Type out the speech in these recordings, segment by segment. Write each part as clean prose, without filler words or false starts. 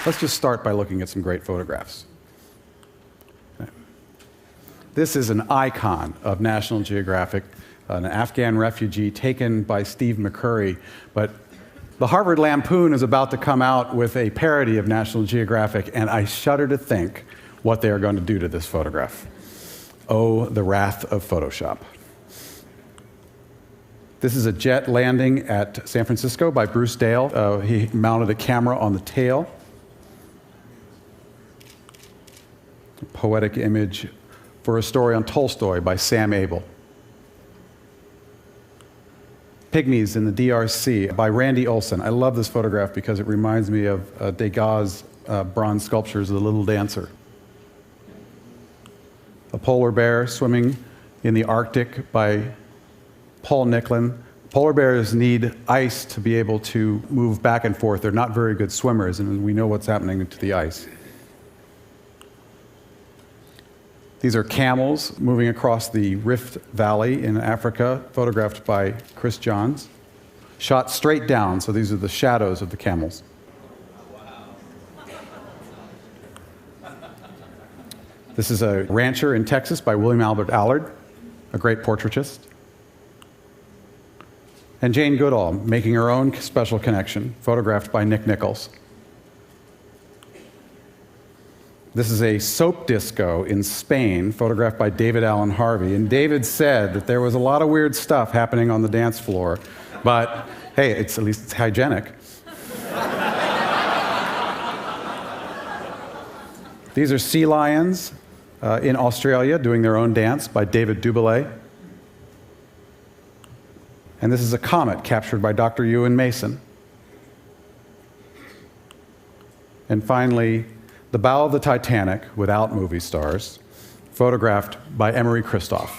Let's just start by looking at some great photographs. This is an icon of National Geographic, an Afghan refugee taken by Steve McCurry, but the Harvard Lampoon is about to come out with a parody of National Geographic, and I shudder to think what they are going to do to this photograph. Oh, the wrath of Photoshop. This is a jet landing at San Francisco by Bruce Dale. He mounted a camera on the tail. A poetic image for a story on Tolstoy by Sam Abel. Pygmies in the DRC by Randy Olson. I love this photograph because it reminds me of Degas' bronze sculptures of The Little Dancer. A polar bear swimming in the Arctic by Paul Nicklin. Polar bears need ice to be able to move back and forth. They're not very good swimmers, and we know what's happening to the ice. These are camels moving across the Rift Valley in Africa, photographed by Chris Johns. Shot straight down, so these are the shadows of the camels. This is a rancher in Texas by William Albert Allard, a great portraitist. And Jane Goodall making her own special connection, photographed by Nick Nichols. This is a soap disco in Spain, photographed by David Allen Harvey. And David said that there was a lot of weird stuff happening on the dance floor, but hey, at least it's hygienic. These are sea lions in Australia doing their own dance by David Dubélé. And this is a comet captured by Dr. Ewan Mason. And finally, the bow of the Titanic without movie stars, photographed by Emery Kristoff.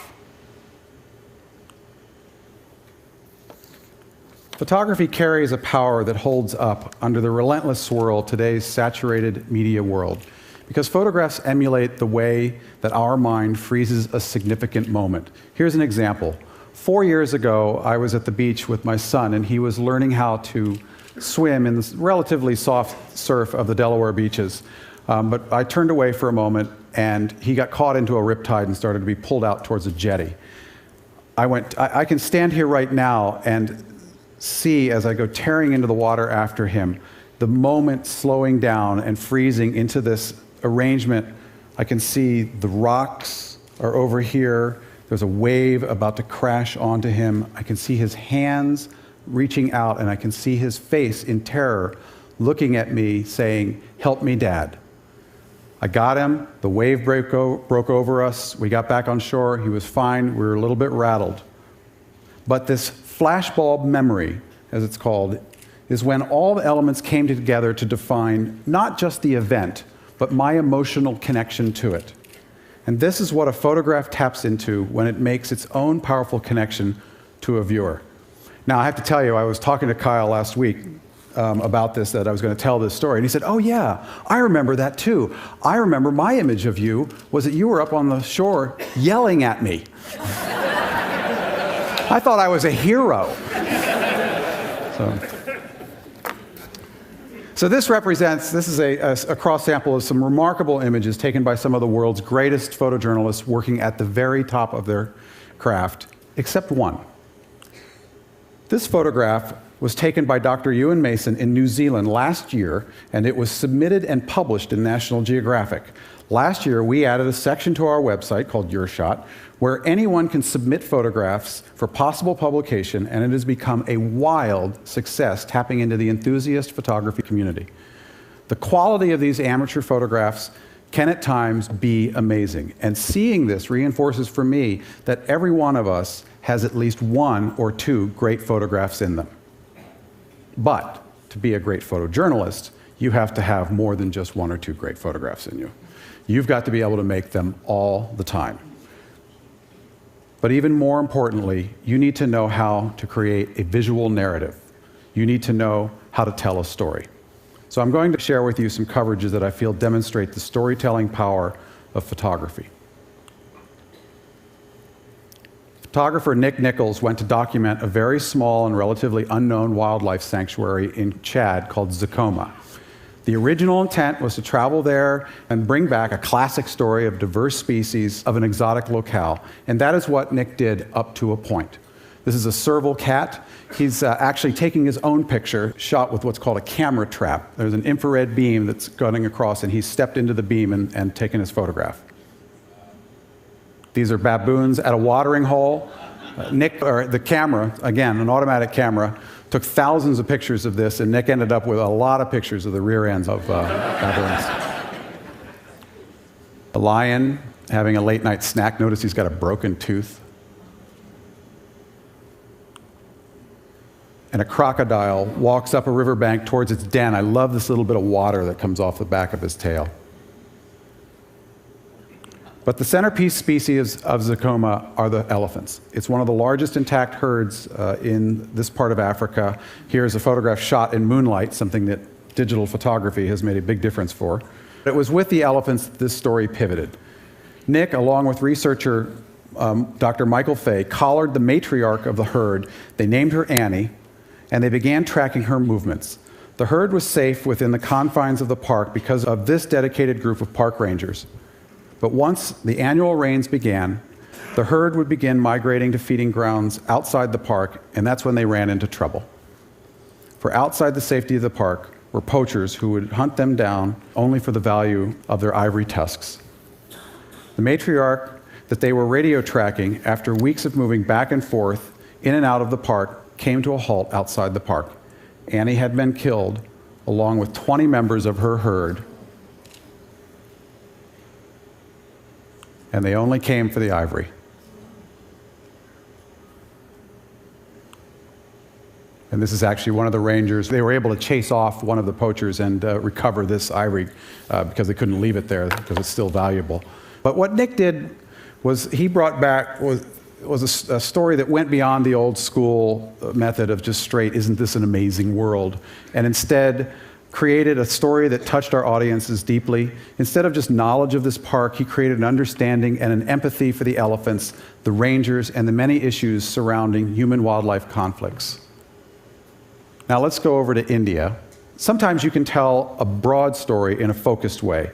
Photography carries a power that holds up under the relentless swirl of today's saturated media world, because photographs emulate the way that our mind freezes a significant moment. Here's an example. 4 years ago, I was at the beach with my son, and he was learning how to swim in the relatively soft surf of the Delaware beaches. But I turned away for a moment, and he got caught into a riptide and started to be pulled out towards a jetty. I can stand here right now and see, as I go tearing into the water after him, the moment slowing down and freezing into this arrangement. I can see the rocks are over here. There's a wave about to crash onto him. I can see his hands reaching out, and I can see his face in terror, looking at me, saying, "Help me, Dad." I got him. The wave broke over us. We got back on shore. He was fine. We were a little bit rattled. But this flashbulb memory, as it's called, is when all the elements came together to define not just the event, but my emotional connection to it. And this is what a photograph taps into when it makes its own powerful connection to a viewer. Now, I have to tell you, I was talking to Kyle last week about this, that I was going to tell this story. And he said, "Oh yeah, I remember that too. I remember my image of you was that you were up on the shore yelling at me." I thought I was a hero. So this is a cross-sample of some remarkable images taken by some of the world's greatest photojournalists working at the very top of their craft, except one. This photograph was taken by Dr. Ewan Mason in New Zealand last year, and it was submitted and published in National Geographic. Last year, we added a section to our website called Your Shot, where anyone can submit photographs for possible publication, and it has become a wild success, tapping into the enthusiast photography community. The quality of these amateur photographs can at times be amazing, and seeing this reinforces for me that every one of us has at least one or two great photographs in them. But to be a great photojournalist, you have to have more than just one or two great photographs in you. You've got to be able to make them all the time. But even more importantly, you need to know how to create a visual narrative. You need to know how to tell a story. So I'm going to share with you some coverages that I feel demonstrate the storytelling power of photography. Photographer Nick Nichols went to document a very small and relatively unknown wildlife sanctuary in Chad called Zakoma. The original intent was to travel there and bring back a classic story of diverse species of an exotic locale. And that is what Nick did up to a point. This is a serval cat. He's actually taking his own picture, shot with what's called a camera trap. There's an infrared beam that's going across, and he's stepped into the beam and taken his photograph. These are baboons at a watering hole. The camera, again, an automatic camera, took thousands of pictures of this, and Nick ended up with a lot of pictures of the rear ends of baboons. A lion having a late night snack. Notice he's got a broken tooth. And a crocodile walks up a riverbank towards its den. I love this little bit of water that comes off the back of his tail. But the centerpiece species of Zakoma are the elephants. It's one of the largest intact herds in this part of Africa. Here's a photograph shot in moonlight, something that digital photography has made a big difference for. It was with the elephants that this story pivoted. Nick, along with researcher Dr. Michael Fay, collared the matriarch of the herd. They named her Annie, and they began tracking her movements. The herd was safe within the confines of the park because of this dedicated group of park rangers. But once the annual rains began, the herd would begin migrating to feeding grounds outside the park, and that's when they ran into trouble. For outside the safety of the park were poachers who would hunt them down only for the value of their ivory tusks. The matriarch that they were radio tracking, after weeks of moving back and forth in and out of the park, came to a halt outside the park. Annie had been killed, along with 20 members of her herd, and they only came for the ivory. And this is actually one of the rangers. They were able to chase off one of the poachers and recover this ivory because they couldn't leave it there because it's still valuable. But what Nick did was he brought back was a story that went beyond the old school method of just straight, isn't this an amazing world? And instead created a story that touched our audiences deeply. Instead of just knowledge of this park, he created an understanding and an empathy for the elephants, the rangers, and the many issues surrounding human-wildlife conflicts. Now let's go over to India. Sometimes you can tell a broad story in a focused way.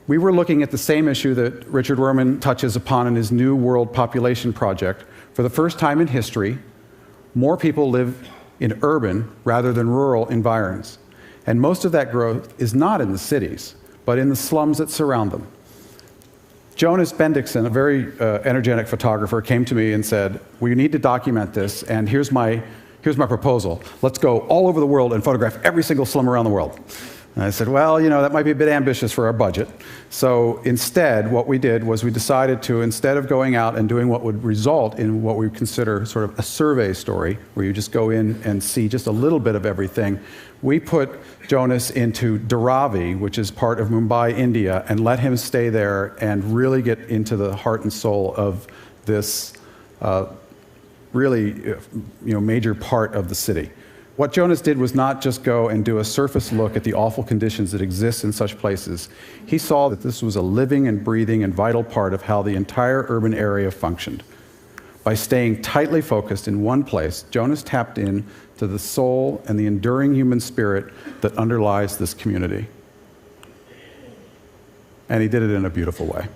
We were looking at the same issue that Richard Werman touches upon in his New World Population Project. For the first time in history, more people live in urban rather than rural environs. And most of that growth is not in the cities, but in the slums that surround them. Jonas Bendixson, a very energetic photographer, came to me and said, we need to document this, and here's my proposal. Let's go all over the world and photograph every single slum around the world. And I said, well, that might be a bit ambitious for our budget. So instead, what we did was we decided to, instead of going out and doing what would result in what we consider sort of a survey story, where you just go in and see just a little bit of everything, we put Jonas into Dharavi, which is part of Mumbai, India, and let him stay there and really get into the heart and soul of this really major part of the city. What Jonas did was not just go and do a surface look at the awful conditions that exist in such places. He saw that this was a living and breathing and vital part of how the entire urban area functioned. By staying tightly focused in one place, Jonas tapped in to the soul and the enduring human spirit that underlies this community. And he did it in a beautiful way.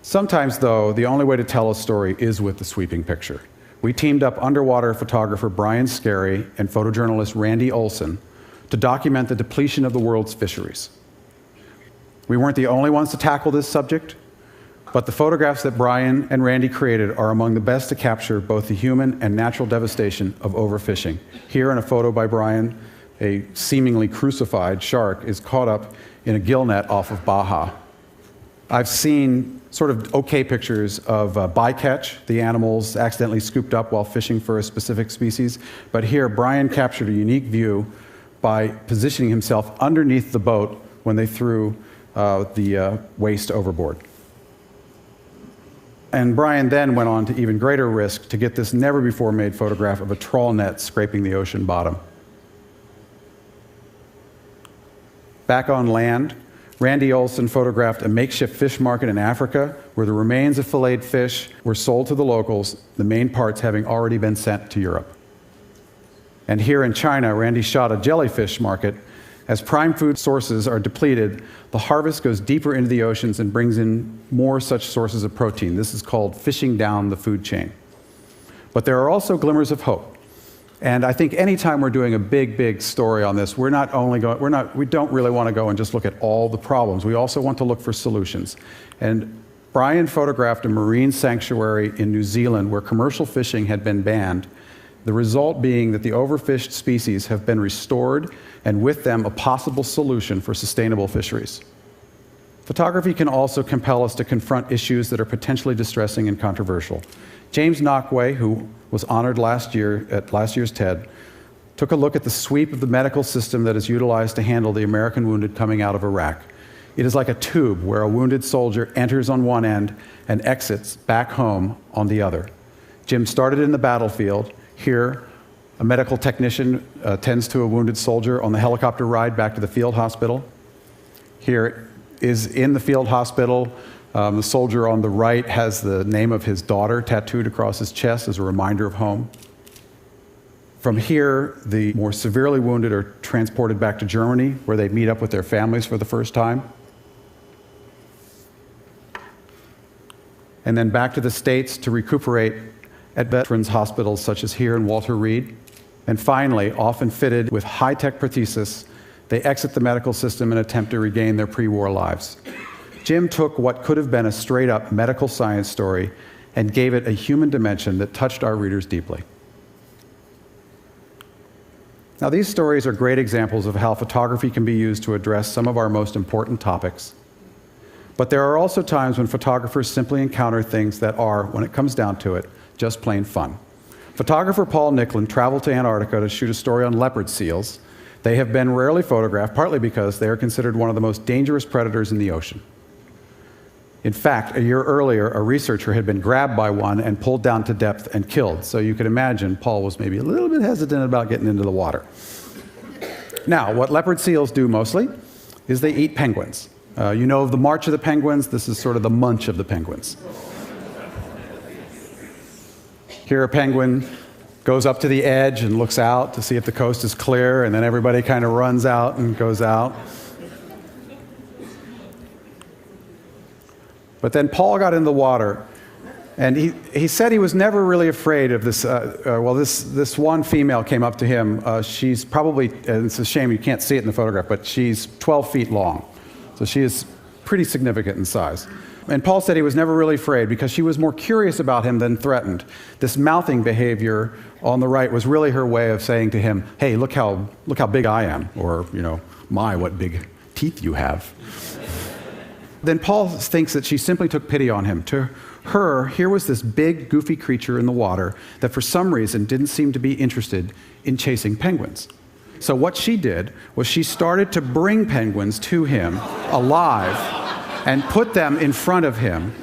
Sometimes, though, the only way to tell a story is with the sweeping picture. We teamed up underwater photographer Brian Scarry and photojournalist Randy Olson to document the depletion of the world's fisheries. We weren't the only ones to tackle this subject, but the photographs that Brian and Randy created are among the best to capture both the human and natural devastation of overfishing. Here in a photo by Brian, a seemingly crucified shark is caught up in a gill net off of Baja. I've seen sort of okay pictures of bycatch, the animals accidentally scooped up while fishing for a specific species. But here, Brian captured a unique view by positioning himself underneath the boat when they threw the waste overboard. And Brian then went on to even greater risk to get this never-before-made photograph of a trawl net scraping the ocean bottom. Back on land, Randy Olson photographed a makeshift fish market in Africa where the remains of filleted fish were sold to the locals, the main parts having already been sent to Europe. And here in China, Randy shot a jellyfish market. As prime food sources are depleted, the harvest goes deeper into the oceans and brings in more such sources of protein. This is called fishing down the food chain. But there are also glimmers of hope. And I think anytime we're doing a big story on this, we don't really want to go and just look at all the problems. We also want to look for solutions. And Brian photographed a marine sanctuary in New Zealand where commercial fishing had been banned, the result being that the overfished species have been restored, and with them a possible solution for sustainable fisheries. Photography can also compel us to confront issues that are potentially distressing and controversial. James Knockway, who was honored last year at last year's TED, took a look at the sweep of the medical system that is utilized to handle the American wounded coming out of Iraq. It is like a tube where a wounded soldier enters on one end and exits back home on the other. Jim started in the battlefield. Here, a medical technician tends to a wounded soldier on the helicopter ride back to the field hospital. Here is in the field hospital. The soldier on the right has the name of his daughter tattooed across his chest as a reminder of home. From here, the more severely wounded are transported back to Germany, where they meet up with their families for the first time. And then back to the States to recuperate at veterans hospitals such as here in Walter Reed. And finally, often fitted with high-tech prosthesis, they exit the medical system and attempt to regain their pre-war lives. Jim took what could have been a straight-up medical science story and gave it a human dimension that touched our readers deeply. Now, these stories are great examples of how photography can be used to address some of our most important topics. But there are also times when photographers simply encounter things that are, when it comes down to it, just plain fun. Photographer Paul Nicklin traveled to Antarctica to shoot a story on leopard seals. They have been rarely photographed, partly because they are considered one of the most dangerous predators in the ocean. In fact, a year earlier, a researcher had been grabbed by one and pulled down to depth and killed. So you can imagine Paul was maybe a little bit hesitant about getting into the water. Now, what leopard seals do mostly is they eat penguins. You know of the march of the penguins? This is sort of the munch of the penguins. Here a penguin goes up to the edge and looks out to see if the coast is clear, and then everybody kind of runs out and goes out. But then Paul got in the water, and he said he was never really afraid of this. This one female came up to him. She's probably, and it's a shame you can't see it in the photograph, but she's 12 feet long. So she is pretty significant in size. And Paul said he was never really afraid because she was more curious about him than threatened. This mouthing behavior on the right was really her way of saying to him, hey, look how big I am, or, my, what big teeth you have. Then Paul thinks that she simply took pity on him. To her, here was this big, goofy creature in the water that for some reason didn't seem to be interested in chasing penguins. So what she did was she started to bring penguins to him alive and put them in front of him.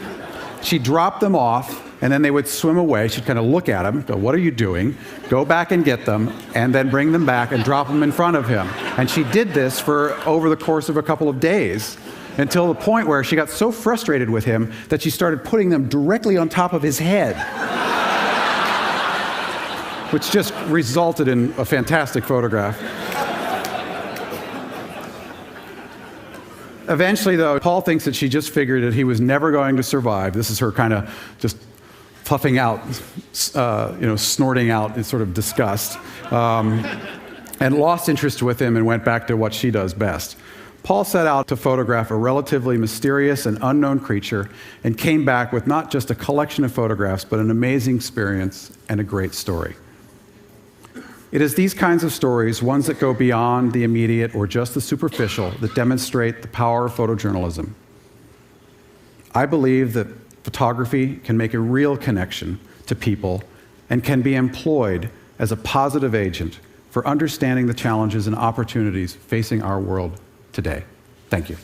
She dropped them off, and then they would swim away. She'd kind of look at him, go, what are you doing? Go back and get them, and then bring them back and drop them in front of him. And she did this for over the course of a couple of days, until the point where she got so frustrated with him that she started putting them directly on top of his head, which just resulted in a fantastic photograph. Eventually, though, Paul thinks that she just figured that he was never going to survive. This is her kind of just puffing out, snorting out in sort of disgust, and lost interest with him and went back to what she does best. Paul set out to photograph a relatively mysterious and unknown creature and came back with not just a collection of photographs, but an amazing experience and a great story. It is these kinds of stories, ones that go beyond the immediate or just the superficial, that demonstrate the power of photojournalism. I believe that photography can make a real connection to people and can be employed as a positive agent for understanding the challenges and opportunities facing our world today. Thank you.